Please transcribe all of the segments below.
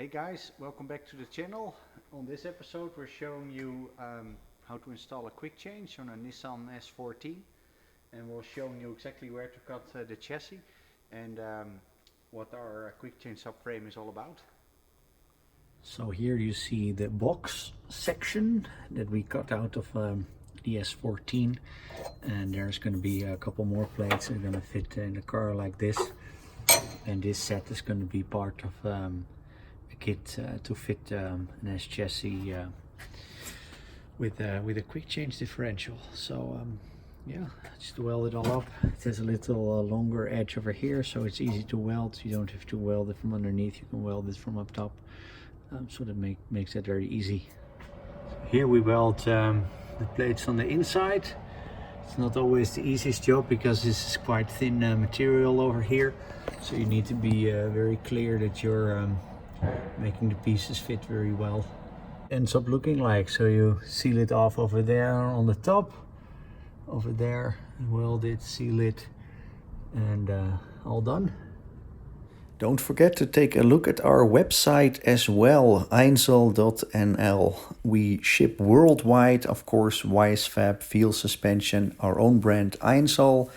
guys, welcome back to the channel. On this episode we're showing you how to install a quick change on a Nissan S14, and we're showing you exactly where to cut the chassis and what our quick change subframe is all about. So here you see the box section that we cut out of the S14, and there's going to be a couple more plates that are going to fit in the car like this, and this set is going to be part of a kit to fit an S chassis with a quick change differential. So yeah, just weld it all up. It has a little longer edge over here, so it's easy to weld. You don't have to weld it from underneath, you can weld it from up top. So that makes it very easy. Here we weld the plates on the inside. It's not always the easiest job because this is quite thin material over here, so you need to be very clear that you're making the pieces fit very well. Ends up looking like, so you seal it off over there on the top, over there, weld it, seal it, and all done. Don't forget to take a look at our website as well, einsel.nl. We ship worldwide, of course, Wisefab, field suspension, our own brand Einsel,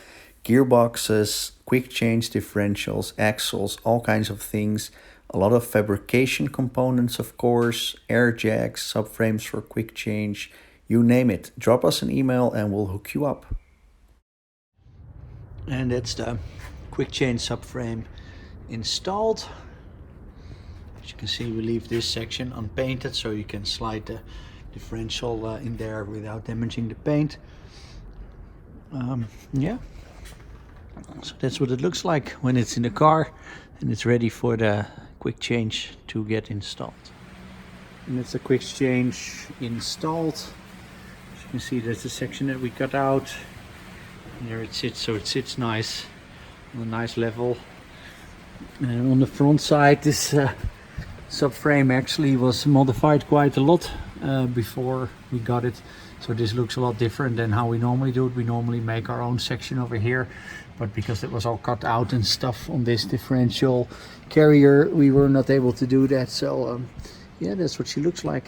gearboxes, quick change differentials, axles, all kinds of things. A lot of fabrication components, of course, air jacks, subframes for quick change, you name it. Drop us an email and we'll hook you up. And that's the quick change subframe installed. As you can see, we leave this section unpainted so you can slide the differential in there without damaging the paint. Yeah, so that's what it looks like when it's in the car and it's ready for the quick change to get installed. And it's a quick change installed. As you can see, there's the section that we cut out, and there it sits, so it sits nice on a nice level. And on the front side, this subframe actually was modified quite a lot before we got it, so this looks a lot different than how we normally do it. We normally make our own section over here, but because it was all cut out and stuff on this differential carrier, we were not able to do that. So yeah, that's what she looks like.